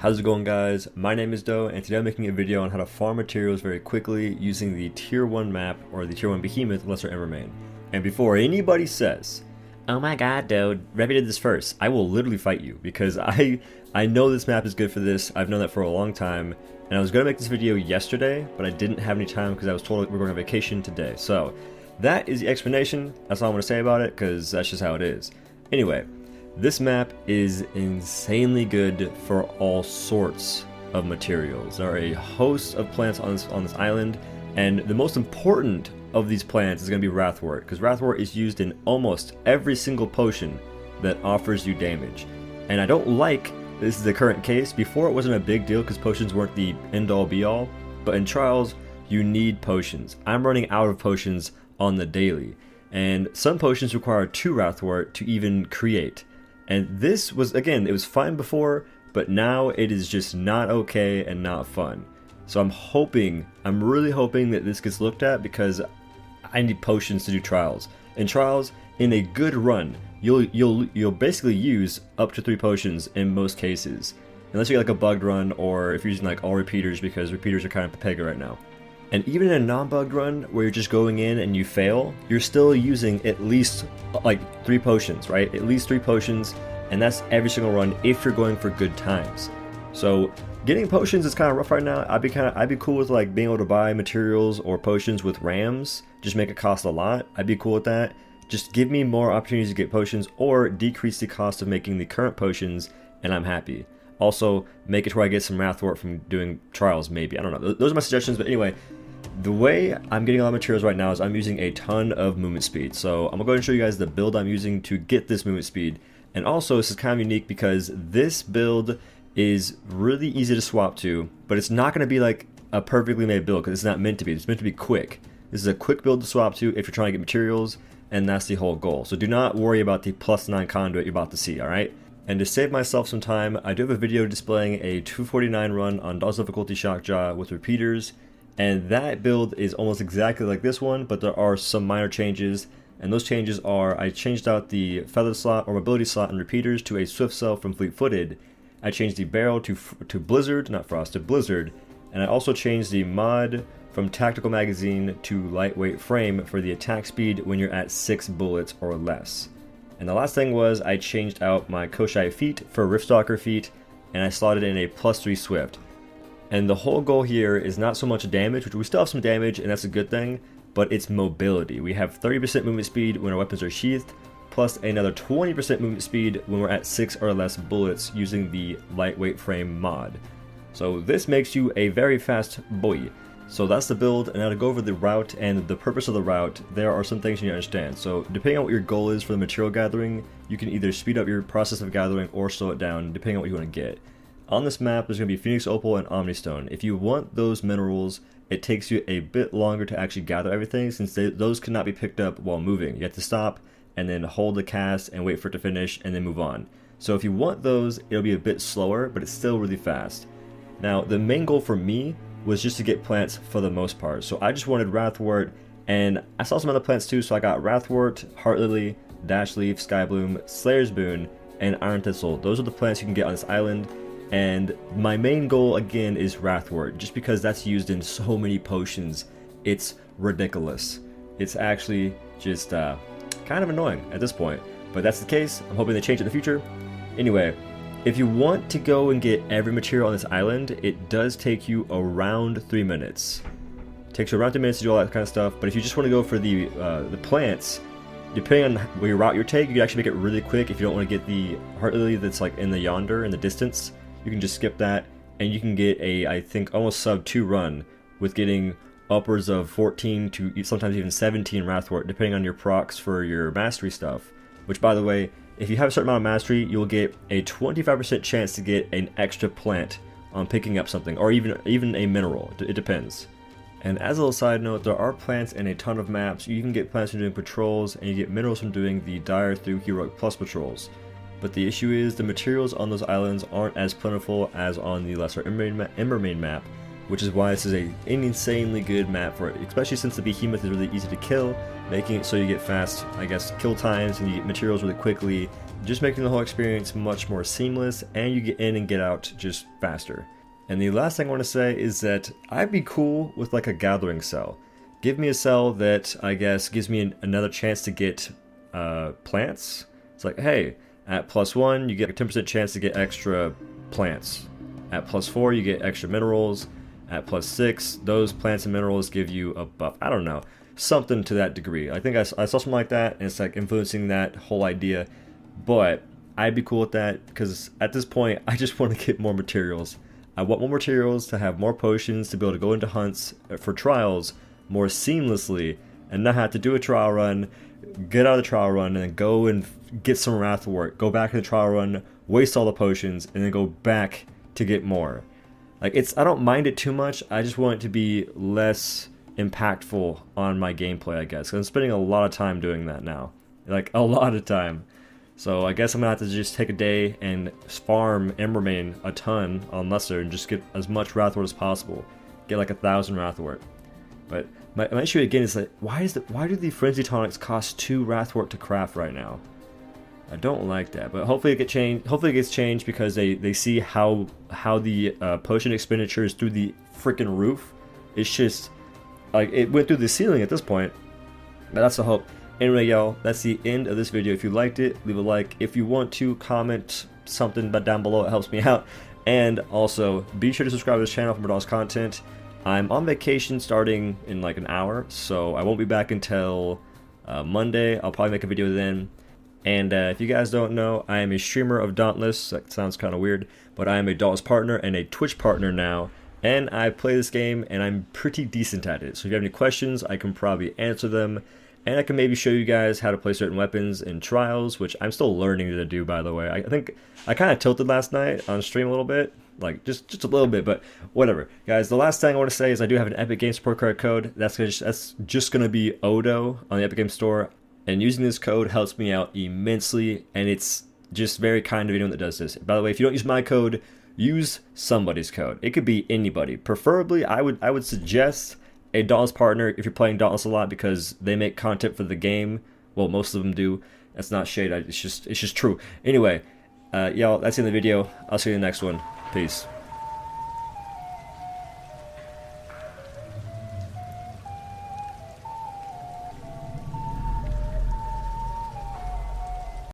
How's it going, guys? My name is Doe, and today I'm making a video on how to farm materials very quickly using the tier 1 map, or the tier 1 behemoth Lesser Embermane. And before anybody says, oh my god, Doe, Revy did this first, I will literally fight you, because I know this map is good for this. I've known that for a long time, and I was going to make this video yesterday, but I didn't have any time because I was told we're going on vacation today. So that is the explanation. That's all I'm going to say about it, because that's just how it is. Anyway, this map is insanely good for all sorts of materials. There are a host of plants on this island, and the most important of these plants is going to be Wrathwort, because Wrathwort is used in almost every single potion that offers you damage. And I don't like this is the current case. Before it wasn't a big deal because potions weren't the end-all be-all, but in Trials you need potions. I'm running out of potions on the daily, and some potions require 2 Wrathwort to even create. And this was, again, it was fine before, but now it is just not okay and not fun. So I'm really hoping that this gets looked at, because I need potions to do Trials. In Trials, in a good run, you'll basically use up to 3 potions in most cases. Unless you get like a bugged run, or if you're using like all repeaters, because repeaters are kind of pega right now. And even in a non-bugged run, where you're just going in and you fail, you're still using at least like 3 potions, right? At least 3 potions, and that's every single run if you're going for good times. So getting potions is kind of rough right now. I'd be cool with like being able to buy materials or potions with rams, just make it cost a lot. I'd be cool with that. Just give me more opportunities to get potions, or decrease the cost of making the current potions, and I'm happy. Also, make it to where I get some Wrathwort from doing Trials, maybe. I don't know. Those are my suggestions, but anyway, the way I'm getting all the materials right now is I'm using a ton of movement speed. So I'm going to go ahead and show you guys the build I'm using to get this movement speed. And also, this is kind of unique because this build is really easy to swap to, but it's not going to be like a perfectly made build, because it's not meant to be. It's meant to be quick. This is a quick build to swap to if you're trying to get materials, and that's the whole goal. So do not worry about the +9 conduit you're about to see, alright? And to save myself some time, I do have a video displaying a 249 run on DOS difficulty SharkzzzHD with repeaters, and that build is almost exactly like this one, but there are some minor changes. And those changes are, I changed out the feather slot or mobility slot in repeaters to a swift cell from fleet-footed. I changed the barrel to blizzard, not frost, to blizzard. And I also changed the mod from tactical magazine to lightweight frame for the attack speed when you're at 6 bullets or less. And the last thing was I changed out my Koshai feet for Riftstalker feet, and I slotted in a +3 swift. And the whole goal here is not so much damage, which we still have some damage, and that's a good thing, but it's mobility. We have 30% movement speed when our weapons are sheathed, plus another 20% movement speed when we're at 6 or less bullets using the lightweight frame mod. So this makes you a very fast boy. So that's the build, and now to go over the route and the purpose of the route, there are some things you need to understand. So depending on what your goal is for the material gathering, you can either speed up your process of gathering or slow it down, depending on what you want to get. On this map, there's going to be Phoenix Opal and Omnistone. If you want those minerals, it takes you a bit longer to actually gather everything, since those cannot be picked up while moving. You have to stop and then hold the cast and wait for it to finish and then move on. So if you want those, it'll be a bit slower, but it's still really fast. Now, the main goal for me was just to get plants for the most part. So I just wanted Wrathwort, and I saw some other plants too, so I got Wrathwort, Heart Lily, Dash Leaf, Sky Bloom, Slayer's Boon, and Iron Thistle. Those are the plants you can get on this island. And my main goal again is Wrathwort, just because that's used in so many potions. It's ridiculous. It's actually just kind of annoying at this point, but that's the case. I'm hoping they change it in the future. Anyway, if you want to go and get every material on this island, it does take you around 3 minutes. It takes you around 3 minutes to do all that kind of stuff, but if you just want to go for the plants, depending on where your route you take, you can actually make it really quick. If you don't want to get the Heart Lily that's like in the yonder, in the distance, you can just skip that, and you can get a, I think, almost sub 2 run with getting upwards of 14 to sometimes even 17 Wrathwort, depending on your procs for your mastery stuff. Which, by the way, if you have a certain amount of mastery, you'll get a 25% chance to get an extra plant on picking up something, or even a mineral. It depends. And as a little side note, there are plants in a ton of maps. You can get plants from doing patrols, and you get minerals from doing the Dire through Heroic Plus patrols. But the issue is the materials on those islands aren't as plentiful as on the Lesser Embermane map, which is why this is an insanely good map for it, especially since the behemoth is really easy to kill, making it so you get fast, I guess, kill times, and you get materials really quickly. just making the whole experience much more seamless, and you get in and get out just faster. And the last thing I want to say is that I'd be cool with like a gathering cell. Give me a cell that I guess gives me another chance to get plants. It's like, hey, at +1 you get a 10% chance to get extra plants. At +4 you get extra minerals. At +6 those plants and minerals give you a buff. I don't know, something to that degree. I think I saw something like that, and it's like influencing that whole idea. But I'd be cool with that because at this point I just want to get more materials. I want more materials to have more potions to be able to go into hunts for trials more seamlessly and not have to do a trial run, get out of the trial run, and then go and get some wrath work, go back to the trial run, waste all the potions, and then go back to get more. Like, I don't mind it too much, I just want it to be less impactful on my gameplay, I guess, because I'm spending a lot of time doing that now. Like, a lot of time. So I guess I'm gonna have to just take a day and farm Embermane a ton on Lesser and just get as much Wrathwort as possible. Get like 1,000 Wrathwort. But my issue again is like, why do the Frenzy Tonics cost 2 Wrathwort to craft right now? I don't like that, but hopefully it gets changed because they see how the potion expenditure is through the freaking roof. It's just like it went through the ceiling at this point. But that's the hope. Anyway, y'all, that's the end of this video. If you liked it, leave a like. If you want to comment something down below, it helps me out. And also, be sure to subscribe to this channel for more DOS content. I'm on vacation starting in like an hour, so I won't be back until Monday. I'll probably make a video then. And if you guys don't know, I am a streamer of Dauntless. That sounds kind of weird, but I am a Dauntless partner and a Twitch partner now. And I play this game, and I'm pretty decent at it. So if you have any questions, I can probably answer them. And I can maybe show you guys how to play certain weapons in trials, which I'm still learning to do, by the way. I think I kind of tilted last night on stream a little bit. Like, just a little bit, but whatever. Guys, the last thing I want to say is I do have an Epic Games support card code. That's just going to be Odo on the Epic Games Store. And using this code helps me out immensely, and it's just very kind of anyone that does this. By the way, if you don't use my code, use somebody's code. It could be anybody. Preferably, I would suggest a Dauntless partner if you're playing Dauntless a lot because they make content for the game. Well, most of them do. That's not shade. It's just true. Anyway, y'all, that's the end of the video. I'll see you in the next one. Peace.